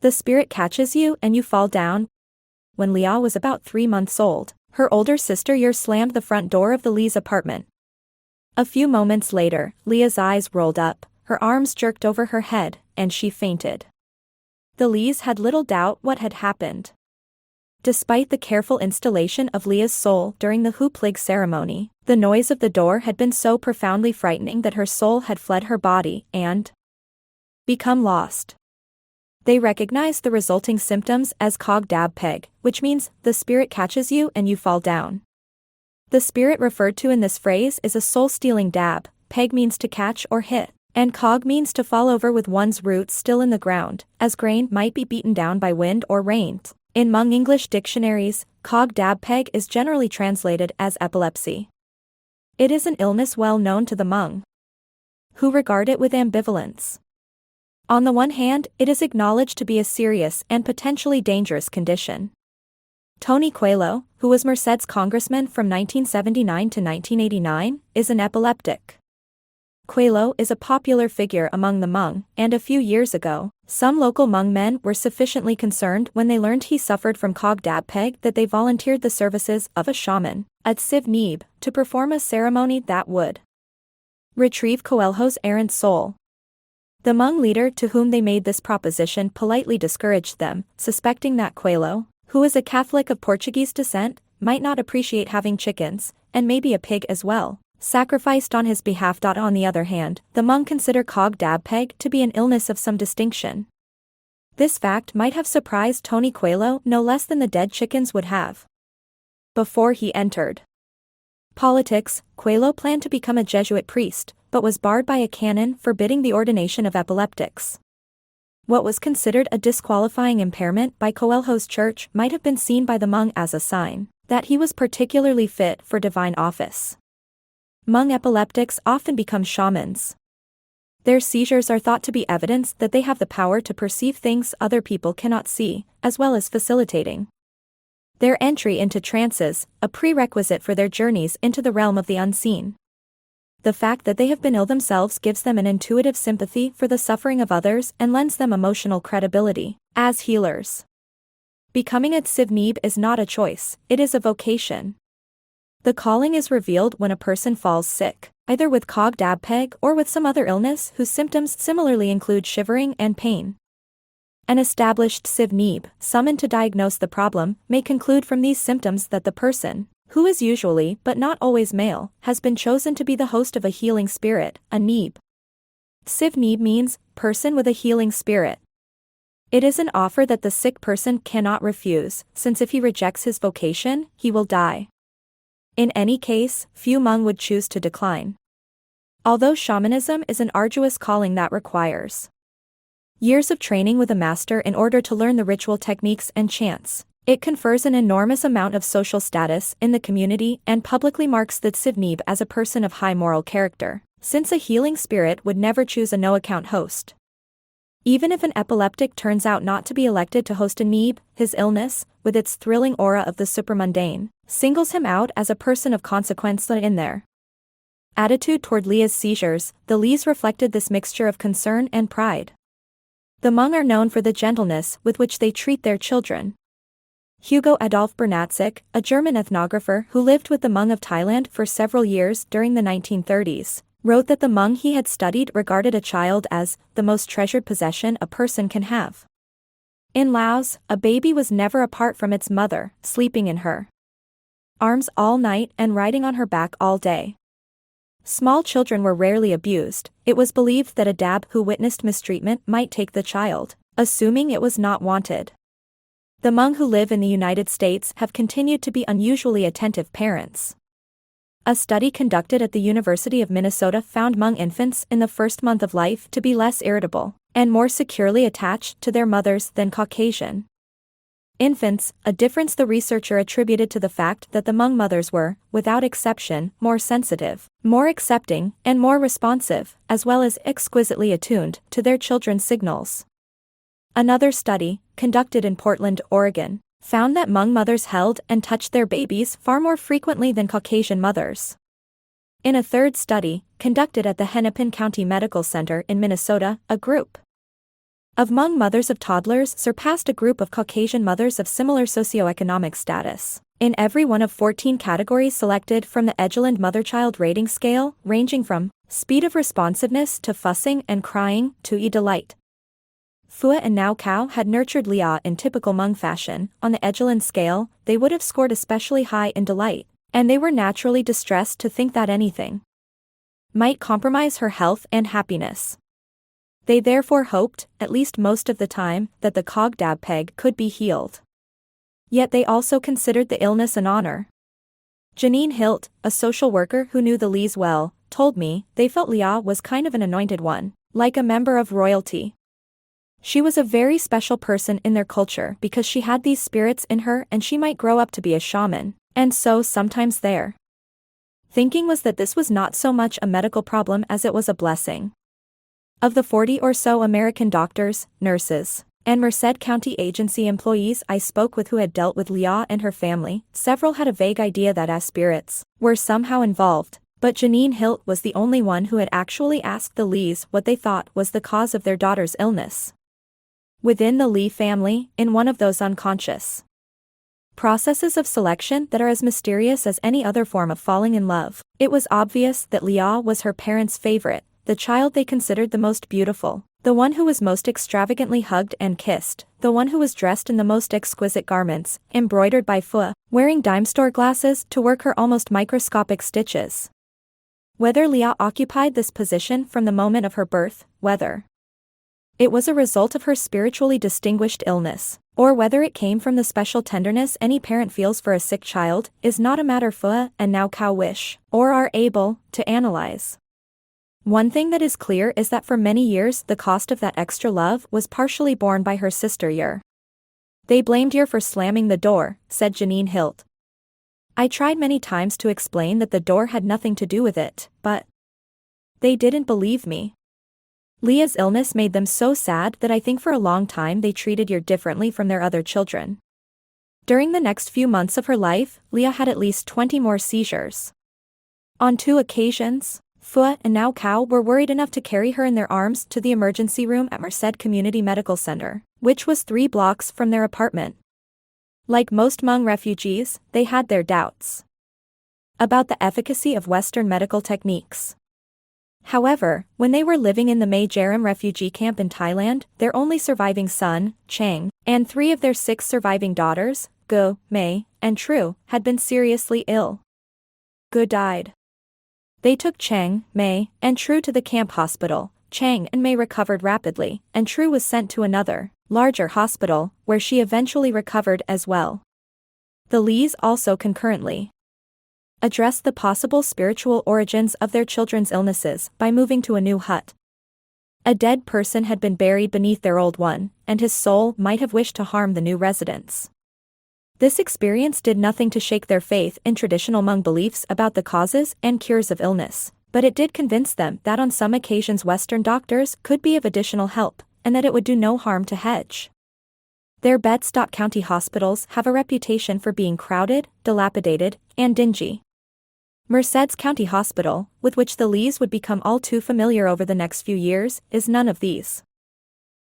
The spirit catches you and you fall down. When Leah was about 3 months old, her older sister Yer slammed the front door of the Lee's apartment. A few moments later, Leah's eyes rolled up, her arms jerked over her head, and she fainted. The Lees had little doubt what had happened. Despite the careful installation of Leah's soul during the hooplig ceremony, the noise of the door had been so profoundly frightening that her soul had fled her body and become lost. They recognized the resulting symptoms as qaug, which means, the spirit catches you and you fall down. The spirit referred to in this phrase is a soul-stealing dab, peg means to catch or hit, and qaug means to fall over with one's roots still in the ground, as grain might be beaten down by wind or rain. In Hmong English dictionaries, qaug is generally translated as epilepsy. It is an illness well known to the Hmong, who regard it with ambivalence. On the one hand, it is acknowledged to be a serious and potentially dangerous condition. Tony Coelho, who was Merced's congressman from 1979 to 1989, is an epileptic. Coelho is a popular figure among the Hmong, and a few years ago, some local Hmong men were sufficiently concerned when they learned he suffered from qaug that they volunteered the services of a shaman at Sivneeb to perform a ceremony that would retrieve Coelho's errant soul. The Hmong leader to whom they made this proposition politely discouraged them, suspecting that Coelho, who is a Catholic of Portuguese descent, might not appreciate having chickens, and maybe a pig as well, sacrificed on his behalf. On the other hand, the Hmong consider qaug to be an illness of some distinction. This fact might have surprised Tony Coelho no less than the dead chickens would have. Before he entered politics, Coelho planned to become a Jesuit priest, but was barred by a canon forbidding the ordination of epileptics. What was considered a disqualifying impairment by Coelho's church might have been seen by the Hmong as a sign that he was particularly fit for divine office. Hmong epileptics often become shamans. Their seizures are thought to be evidence that they have the power to perceive things other people cannot see, as well as facilitating their entry into trances, a prerequisite for their journeys into the realm of the unseen. The fact that they have been ill themselves gives them an intuitive sympathy for the suffering of others and lends them emotional credibility as healers. Becoming a Sivneeb is not a choice, it is a vocation. The calling is revealed when a person falls sick, either with qaug or with some other illness whose symptoms similarly include shivering and pain. An established Sivneeb, summoned to diagnose the problem, may conclude from these symptoms that the person, who is usually but not always male, has been chosen to be the host of a healing spirit, a Neeb. Sivneeb means, person with a healing spirit. It is an offer that the sick person cannot refuse, since if he rejects his vocation, he will die. In any case, few Hmong would choose to decline. Although shamanism is an arduous calling that requires years of training with a master in order to learn the ritual techniques and chants, it confers an enormous amount of social status in the community and publicly marks the Sivneeb as a person of high moral character, since a healing spirit would never choose a no-account host. Even if an epileptic turns out not to be elected to host a Neeb, his illness, with its thrilling aura of the supermundane, singles him out as a person of consequence in their attitude toward Leah's seizures. The Lees reflected this mixture of concern and pride. The Hmong are known for the gentleness with which they treat their children. Hugo Adolf Bernatzek, a German ethnographer who lived with the Hmong of Thailand for several years during the 1930s, wrote that the Hmong he had studied regarded a child as the most treasured possession a person can have. In Laos, a baby was never apart from its mother, sleeping in her arms all night and riding on her back all day. Small children were rarely abused. It was believed that a dab who witnessed mistreatment might take the child, assuming it was not wanted. The Hmong who live in the United States have continued to be unusually attentive parents. A study conducted at the University of Minnesota found Hmong infants in the first month of life to be less irritable and more securely attached to their mothers than Caucasian infants, a difference the researcher attributed to the fact that the Hmong mothers were, without exception, more sensitive, more accepting, and more responsive, as well as exquisitely attuned to their children's signals. Another study, conducted in Portland, Oregon, found that Hmong mothers held and touched their babies far more frequently than Caucasian mothers. In a third study, conducted at the Hennepin County Medical Center in Minnesota, a group among mothers of toddlers surpassed a group of Caucasian mothers of similar socioeconomic status. In every one of 14 categories selected from the Egeland Mother-Child Rating Scale, ranging from speed of responsiveness to fussing and crying to delight. Phua and Now Cao had nurtured Lia in typical Hmong fashion. On the Egeland scale, they would have scored especially high in delight, and they were naturally distressed to think that anything might compromise her health and happiness. They therefore hoped, at least most of the time, that the qaug could be healed. Yet they also considered the illness an honor. Janine Hilt, a social worker who knew the Lees well, told me they felt Lia was kind of an anointed one, like a member of royalty. She was a very special person in their culture because she had these spirits in her and she might grow up to be a shaman, and so sometimes their thinking was that this was not so much a medical problem as it was a blessing. Of the 40 or so American doctors, nurses, and Merced County Agency employees I spoke with who had dealt with Lia and her family, several had a vague idea that spirits were somehow involved, but Janine Hilt was the only one who had actually asked the Lees what they thought was the cause of their daughter's illness. Within the Lee family, in one of those unconscious processes of selection that are as mysterious as any other form of falling in love, it was obvious that Lia was her parents' favorite, the child they considered the most beautiful, the one who was most extravagantly hugged and kissed, the one who was dressed in the most exquisite garments, embroidered by Phua, wearing dime store glasses to work her almost microscopic stitches. Whether Lia occupied this position from the moment of her birth, whether it was a result of her spiritually distinguished illness, or whether it came from the special tenderness any parent feels for a sick child, is not a matter Phua and Now Cao wish, or are able, to analyze. One thing that is clear is that for many years the cost of that extra love was partially borne by her sister Yer. They blamed Yer for slamming the door, said Janine Hilt. I tried many times to explain that the door had nothing to do with it, but they didn't believe me. Lia's illness made them so sad that I think for a long time they treated Yer differently from their other children. During the next few months of her life, Lia had at least 20 more seizures. On 2 occasions, Phua and Now Cao were worried enough to carry her in their arms to the emergency room at Merced Community Medical Center, which was 3 blocks from their apartment. Like most Hmong refugees, they had their doubts about the efficacy of Western medical techniques. However, when they were living in the Mae Jerim refugee camp in Thailand, their only surviving son, Chang, and 3 of their 6 surviving daughters, Go, May, and Tru, had been seriously ill. Go died. They took Chang, May, and Tru to the camp hospital. Chang and May recovered rapidly, and Tru was sent to another, larger hospital, where she eventually recovered as well. The Lees also concurrently addressed the possible spiritual origins of their children's illnesses by moving to a new hut. A dead person had been buried beneath their old one, and his soul might have wished to harm the new residents. This experience did nothing to shake their faith in traditional Hmong beliefs about the causes and cures of illness, but it did convince them that on some occasions Western doctors could be of additional help, and that it would do no harm to hedge. Their Bedstock County hospitals have a reputation for being crowded, dilapidated, and dingy. Merced's County Hospital, with which the Lees would become all too familiar over the next few years, is none of these.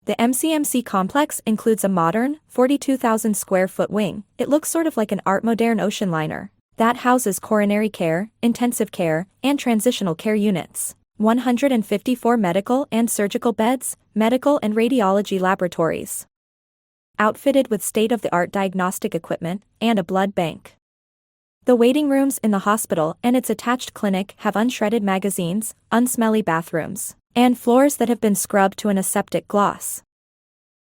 The MCMC complex includes a modern, 42,000 square foot wing. It looks sort of like an art moderne ocean liner that houses coronary care, intensive care, and transitional care units, 154 medical and surgical beds, medical and radiology laboratories, outfitted with state-of-the-art diagnostic equipment, and a blood bank. The waiting rooms in the hospital and its attached clinic have unshredded magazines, unsmelly bathrooms, and floors that have been scrubbed to an aseptic gloss.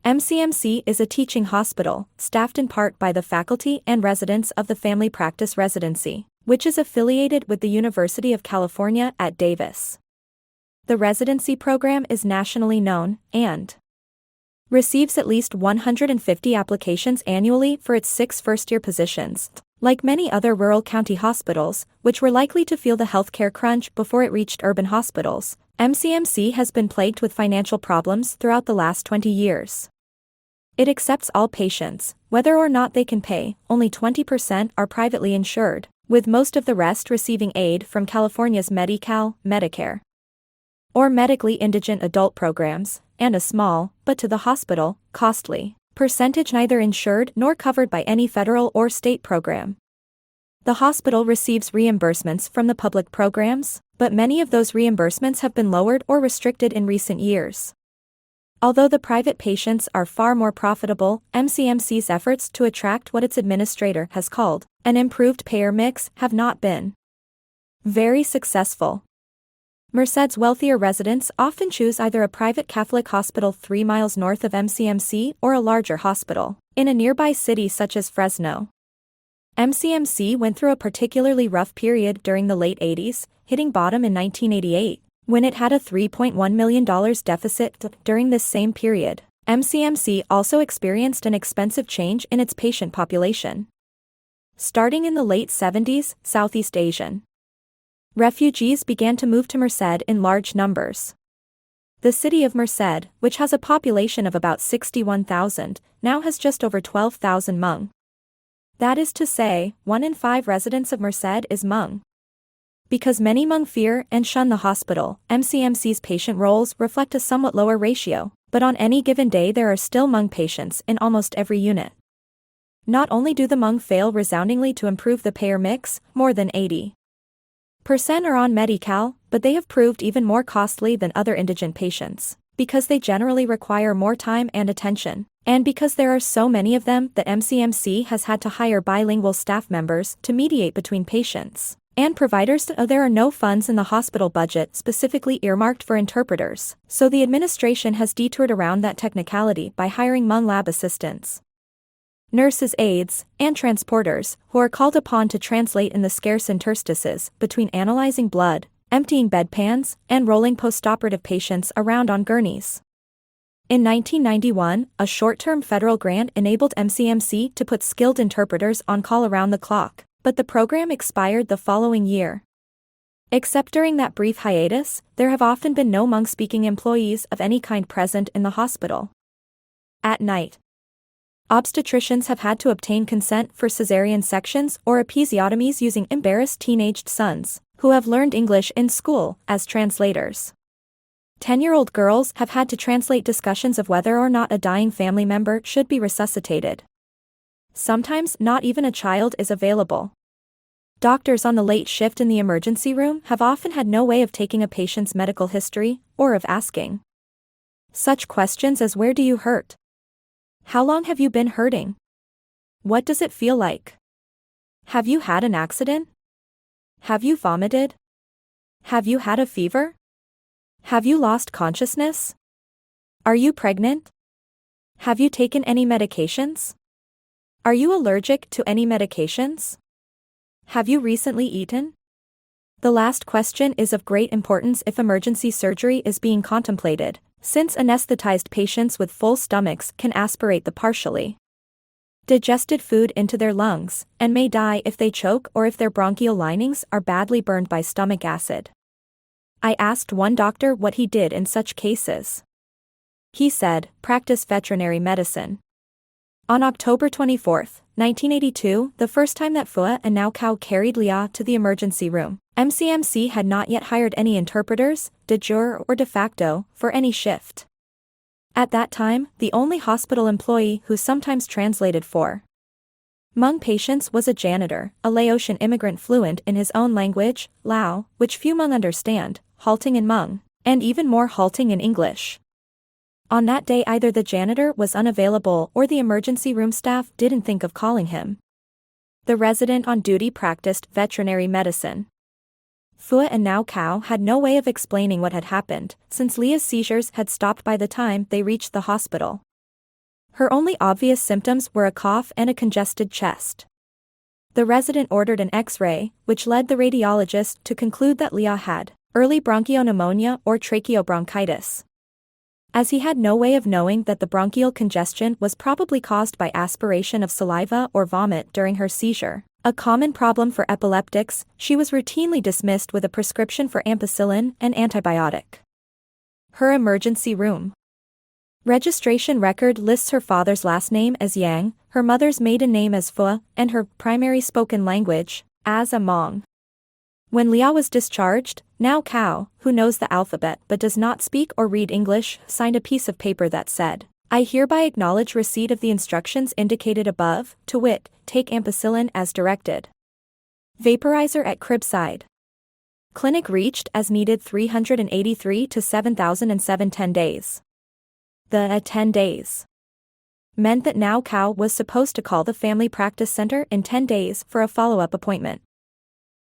MCMC is a teaching hospital, staffed in part by the faculty and residents of the Family Practice Residency, which is affiliated with the University of California at Davis. The residency program is nationally known, and receives at least 150 applications annually for its 6 first-year positions. Like many other rural county hospitals, which were likely to feel the healthcare crunch before it reached urban hospitals, MCMC has been plagued with financial problems throughout the last 20 years. It accepts all patients, whether or not they can pay. Only 20% are privately insured, with most of the rest receiving aid from California's Medi-Cal, Medicare, or medically indigent adult programs, and a small, but to the hospital, costly, percentage neither insured nor covered by any federal or state program. The hospital receives reimbursements from the public programs, but many of those reimbursements have been lowered or restricted in recent years. Although the private patients are far more profitable, MCMC's efforts to attract what its administrator has called an improved payer mix have not been very successful. Merced's wealthier residents often choose either a private Catholic hospital 3 miles north of MCMC or a larger hospital in a nearby city such as Fresno. MCMC went through a particularly rough period during the late 80s, hitting bottom in 1988, when it had a $3.1 million deficit. During this same period, MCMC also experienced an expensive change in its patient population. Starting in the late 70s, Southeast Asian refugees began to move to Merced in large numbers. The city of Merced, which has a population of about 61,000, now has just over 12,000 Hmong. That is to say, 1 in 5 residents of Merced is Hmong. Because many Hmong fear and shun the hospital, MCMC's patient rolls reflect a somewhat lower ratio, but on any given day there are still Hmong patients in almost every unit. Not only do the Hmong fail resoundingly to improve the payer mix, more than 80% are on Medi-Cal, but they have proved even more costly than other indigent patients, because they generally require more time and attention, and because there are so many of them that MCMC has had to hire bilingual staff members to mediate between patients and providers. There are no funds in the hospital budget specifically earmarked for interpreters, so the administration has detoured around that technicality by hiring Hmong lab assistants, nurses aides, and transporters, who are called upon to translate in the scarce interstices between analyzing blood, emptying bedpans, and rolling postoperative patients around on gurneys. In 1991, a short-term federal grant enabled MCMC to put skilled interpreters on call around the clock, but the program expired the following year. Except during that brief hiatus, there have often been no Hmong-speaking employees of any kind present in the hospital. At night, obstetricians have had to obtain consent for cesarean sections or episiotomies using embarrassed teenaged sons, who have learned English in school, as translators. 10-year-old girls have had to translate discussions of whether or not a dying family member should be resuscitated. Sometimes not even a child is available. Doctors on the late shift in the emergency room have often had no way of taking a patient's medical history, or of asking such questions as where do you hurt? How long have you been hurting? What does it feel like? Have you had an accident? Have you vomited? Have you had a fever? Have you lost consciousness? Are you pregnant? Have you taken any medications? Are you allergic to any medications? Have you recently eaten? The last question is of great importance if emergency surgery is being contemplated, since anesthetized patients with full stomachs can aspirate the partially digested food into their lungs, and may die if they choke or if their bronchial linings are badly burned by stomach acid. I asked one doctor what he did in such cases. He said, practice veterinary medicine. On October 24, 1982, the first time that Phua and now Qaug carried Leah to the emergency room, MCMC had not yet hired any interpreters, de jure or de facto, for any shift. At that time, the only hospital employee who sometimes translated for Hmong patients was a janitor, a Laotian immigrant fluent in his own language, Lao, which few Hmong understand, halting in Hmong, and even more halting in English. On that day either the janitor was unavailable or the emergency room staff didn't think of calling him. The resident on duty practiced veterinary medicine. Phua and now Qaug had no way of explaining what had happened, since Leah's seizures had stopped by the time they reached the hospital. Her only obvious symptoms were a cough and a congested chest. The resident ordered an X-ray, which led the radiologist to conclude that Leah had early bronchopneumonia or tracheobronchitis. As he had no way of knowing that the bronchial congestion was probably caused by aspiration of saliva or vomit during her seizure, a common problem for epileptics, she was routinely dismissed with a prescription for ampicillin, an antibiotic. Her emergency room registration record lists her father's last name as Yang, her mother's maiden name as Phua, and her primary spoken language as a Hmong. When Lia was discharged, now qaug, who knows the alphabet but does not speak or read English, signed a piece of paper that said, "I hereby acknowledge receipt of the instructions indicated above, to wit, take ampicillin as directed. Vaporizer at cribside. Clinic reached as needed 383 to 7,007 10 days. The 10 days meant that now qaug was supposed to call the family practice center in 10 days for a follow-up appointment.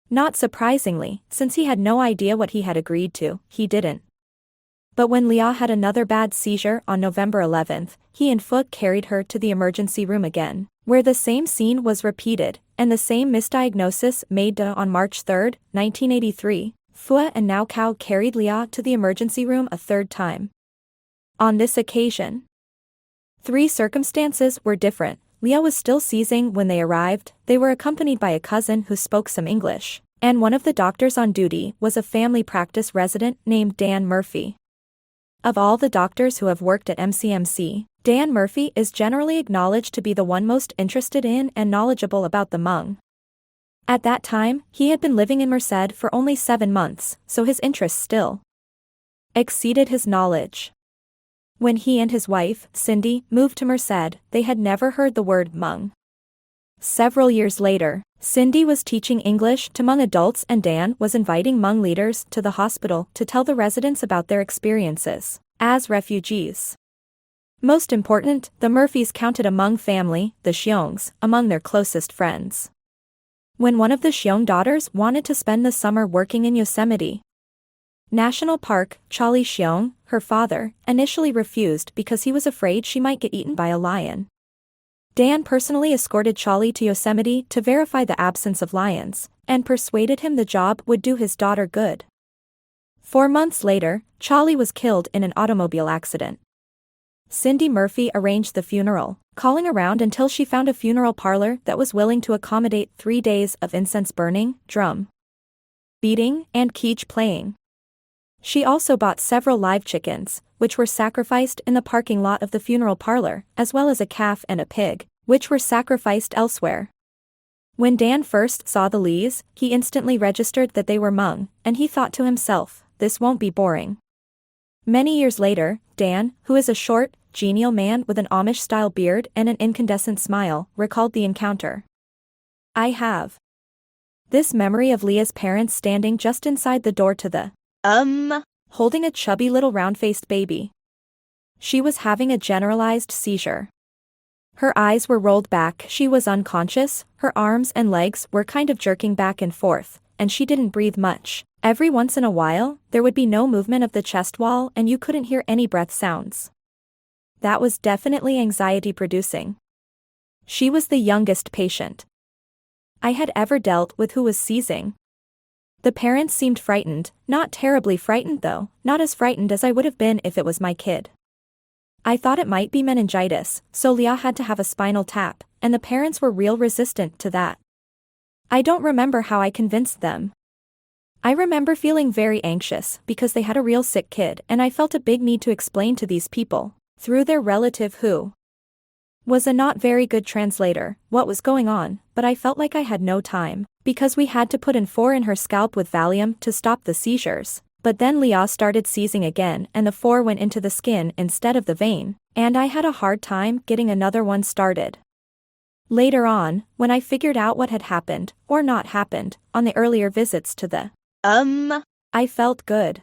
Not surprisingly, since he had no idea what he had agreed to, he didn't. But when Lia had another bad seizure on November 11th, he and Phu carried her to the emergency room again, where the same scene was repeated, and the same misdiagnosis made on March 3, 1983, Phu and now qaug carried Lia to the emergency room a third time. On this occasion, 3 circumstances were different. Lia was still seizing when they arrived, they were accompanied by a cousin who spoke some English, and one of the doctors on duty was a family practice resident named Dan Murphy. Of all the doctors who have worked at MCMC, Dan Murphy is generally acknowledged to be the one most interested in and knowledgeable about the Hmong. At that time, he had been living in Merced for only 7 months, so his interest still exceeded his knowledge. When he and his wife, Cindy, moved to Merced, they had never heard the word Hmong. Several years later, Cindy was teaching English to Hmong adults and Dan was inviting Hmong leaders to the hospital to tell the residents about their experiences as refugees. Most important, the Murphys counted a Hmong family, the Xiong's, among their closest friends. When one of the Xiong daughters wanted to spend the summer working in Yosemite National Park, Charlie Xiong, her father, initially refused because he was afraid she might get eaten by a lion. Dan personally escorted Charlie to Yosemite to verify the absence of lions, and persuaded him the job would do his daughter good. 4 months later, Charlie was killed in an automobile accident. Cindy Murphy arranged the funeral, calling around until she found a funeral parlor that was willing to accommodate 3 days of incense burning, drum beating, and quiche playing. She also bought several live chickens, which were sacrificed in the parking lot of the funeral parlor, as well as a calf and a pig, which were sacrificed elsewhere. When Dan first saw the Lees, he instantly registered that they were Hmong, and he thought to himself, this won't be boring. Many years later, Dan, who is a short, genial man with an Amish-style beard and an incandescent smile, recalled the encounter. I have this memory of Leah's parents standing just inside the door to the holding a chubby little round-faced baby. She was having a generalized seizure. Her eyes were rolled back, she was unconscious, her arms and legs were kind of jerking back and forth, and she didn't breathe much. Every once in a while, there would be no movement of the chest wall and you couldn't hear any breath sounds. That was definitely anxiety-producing. She was the youngest patient I had ever dealt with who was seizing. The parents seemed frightened, not terribly frightened though, not as frightened as I would have been if it was my kid. I thought it might be meningitis, so Leah had to have a spinal tap, and the parents were real resistant to that. I don't remember how I convinced them. I remember feeling very anxious because they had a real sick kid and I felt a big need to explain to these people, through their relative who was a not very good translator, what was going on, but I felt like I had no time, because we had to put in her scalp with Valium to stop the seizures, but then Leah started seizing again and the 4 went into the skin instead of the vein, and I had a hard time getting another one started. Later on, when I figured out what had happened, or not happened, on the earlier visits to the I felt good.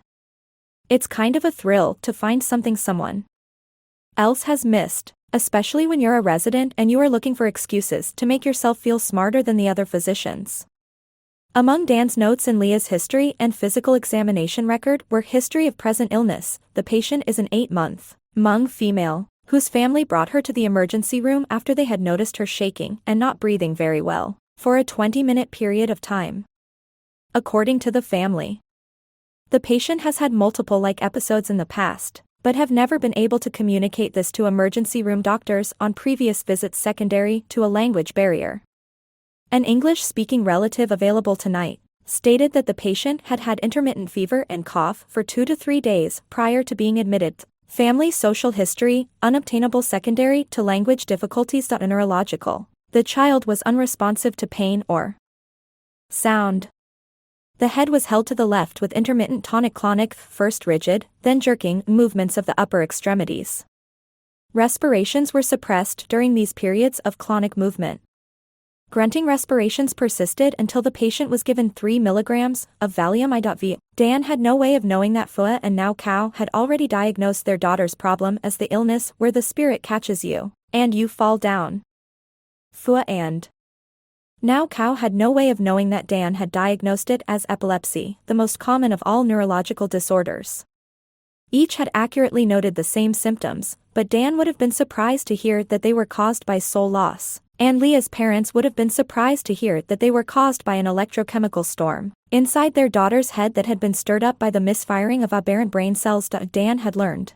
It's kind of a thrill to find something someone else has missed, especially when you're a resident and you are looking for excuses to make yourself feel smarter than the other physicians. Among Dan's notes in Leah's history and physical examination record were history of present illness. The patient is an 8-month Hmong female, whose family brought her to the emergency room after they had noticed her shaking and not breathing very well, for a 20-minute period of time. According to the family, the patient has had multiple like episodes in the past, but have never been able to communicate this to emergency room doctors on previous visits secondary to a language barrier. An English-speaking relative available tonight stated that the patient had had intermittent fever and cough for 2 to 3 days prior to being admitted. Family social history, unobtainable secondary to language difficulties. Neurological. The child was unresponsive to pain or sound. The head was held to the left with intermittent tonic-clonic, first rigid, then jerking, movements of the upper extremities. Respirations were suppressed during these periods of clonic movement. Grunting respirations persisted until the patient was given 3 milligrams of Valium IV. Dan had no way of knowing that Fua and now qaug had already diagnosed their daughter's problem as the illness where the spirit catches you, and you fall down. Fua and now qaug had no way of knowing that Dan had diagnosed it as epilepsy, the most common of all neurological disorders. Each had accurately noted the same symptoms, but Dan would have been surprised to hear that they were caused by soul loss, and Leah's parents would have been surprised to hear that they were caused by an electrochemical storm inside their daughter's head that had been stirred up by the misfiring of aberrant brain cells. Dan had learned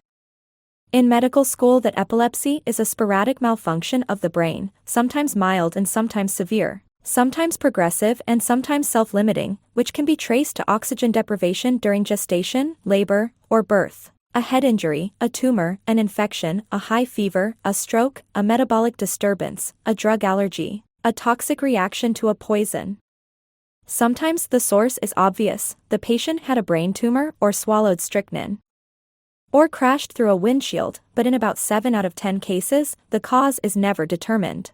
in medical school that epilepsy is a sporadic malfunction of the brain, sometimes mild and sometimes severe, sometimes progressive and sometimes self-limiting, which can be traced to oxygen deprivation during gestation, labor, or birth, a head injury, a tumor, an infection, a high fever, a stroke, a metabolic disturbance, a drug allergy, a toxic reaction to a poison. Sometimes the source is obvious: the patient had a brain tumor or swallowed strychnine, or crashed through a windshield, but in about 7 out of 10 cases, the cause is never determined.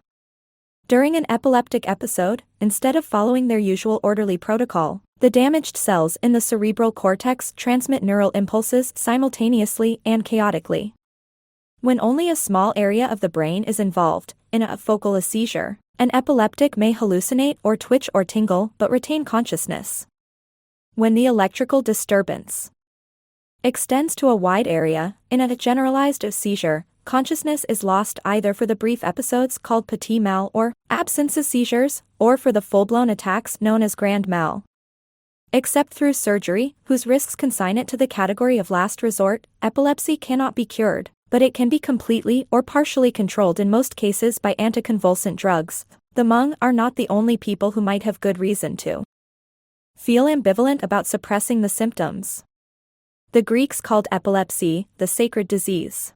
During an epileptic episode, instead of following their usual orderly protocol, the damaged cells in the cerebral cortex transmit neural impulses simultaneously and chaotically. When only a small area of the brain is involved, in a focal seizure, an epileptic may hallucinate or twitch or tingle but retain consciousness. When the electrical disturbance extends to a wide area, in a generalized seizure, consciousness is lost either for the brief episodes called petit mal or absence seizures, or for the full-blown attacks known as grand mal. Except through surgery, whose risks consign it to the category of last resort, epilepsy cannot be cured, but it can be completely or partially controlled in most cases by anticonvulsant drugs. The Hmong are not the only people who might have good reason to feel ambivalent about suppressing the symptoms. The Greeks called epilepsy the sacred disease.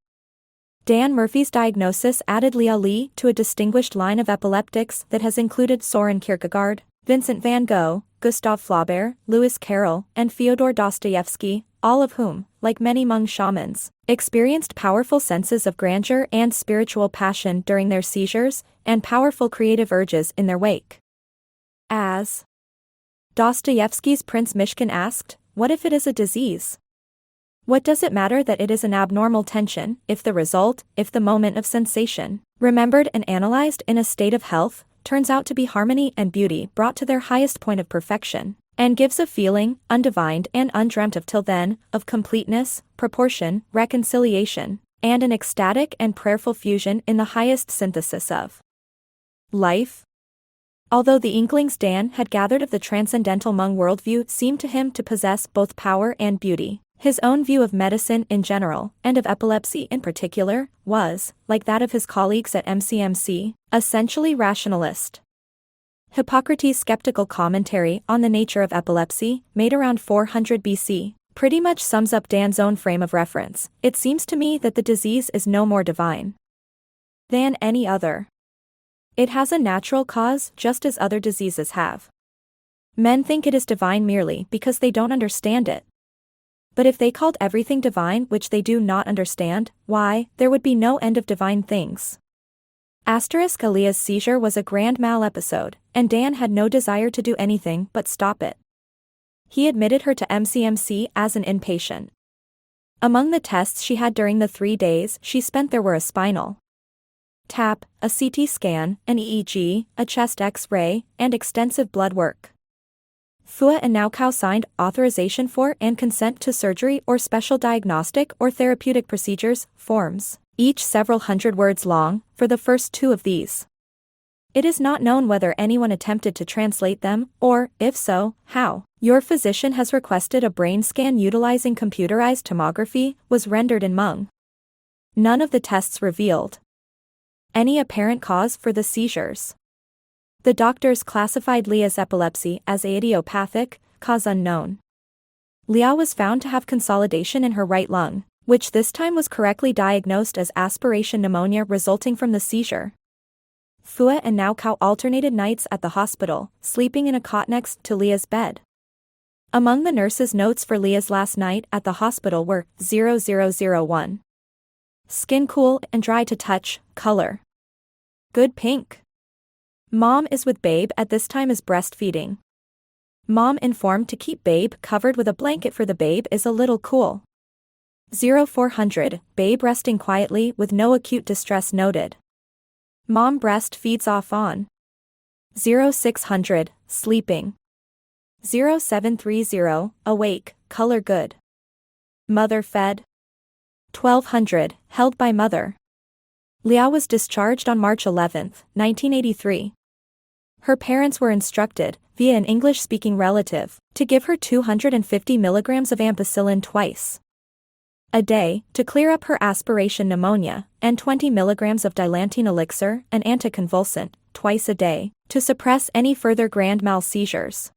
Dan Murphy's diagnosis added Leah Lee to a distinguished line of epileptics that has included Soren Kierkegaard, Vincent van Gogh, Gustave Flaubert, Lewis Carroll, and Fyodor Dostoevsky, all of whom, like many Hmong shamans, experienced powerful senses of grandeur and spiritual passion during their seizures, and powerful creative urges in their wake. As Dostoevsky's Prince Mishkin asked, "What if it is a disease? What does it matter that it is an abnormal tension, if the result, if the moment of sensation, remembered and analyzed in a state of health, turns out to be harmony and beauty brought to their highest point of perfection, and gives a feeling, undivined and undreamt of till then, of completeness, proportion, reconciliation, and an ecstatic and prayerful fusion in the highest synthesis of life?" Although the inklings Dan had gathered of the transcendental Hmong worldview seemed to him to possess both power and beauty, his own view of medicine in general, and of epilepsy in particular, was, like that of his colleagues at MCMC, essentially rationalist. Hippocrates' skeptical commentary on the nature of epilepsy, made around 400 BC, pretty much sums up Dan's own frame of reference. "It seems to me that the disease is no more divine than any other. It has a natural cause just as other diseases have. Men think it is divine merely because they don't understand it. But if they called everything divine which they do not understand, why, there would be no end of divine things." Aaliyah's seizure was a grand mal episode, and Dan had no desire to do anything but stop it. He admitted her to MCMC as an inpatient. Among the tests she had during the 3 days she spent there were a spinal tap, a CT scan, an EEG, a chest X-ray, and extensive blood work. Fua and now qaug signed authorization for and consent to surgery or special diagnostic or therapeutic procedures forms, each several hundred words long, for the first 2 of these. It is not known whether anyone attempted to translate them, or, if so, how. "Your physician has requested a brain scan utilizing computerized tomography," was rendered in Hmong. None of the tests revealed any apparent cause for the seizures. The doctors classified Leah's epilepsy as idiopathic, cause unknown. Leah was found to have consolidation in her right lung, which this time was correctly diagnosed as aspiration pneumonia resulting from the seizure. Fua and now qaug alternated nights at the hospital, sleeping in a cot next to Leah's bed. Among the nurse's notes for Leah's last night at the hospital were 0001. Skin cool and dry to touch, color good pink. Mom is with babe at this time is breastfeeding. Mom informed to keep babe covered with a blanket for the babe is a little cool. 0400, babe resting quietly with no acute distress noted. Mom breast feeds off on. 0600, sleeping. 0730, awake, color good. Mother fed. 1200, held by mother. Leah was discharged on March 11, 1983. Her parents were instructed, via an English-speaking relative, to give her 250 milligrams of ampicillin twice a day, to clear up her aspiration pneumonia, and 20 milligrams of dilantin elixir, an anticonvulsant, twice a day, to suppress any further grand mal seizures.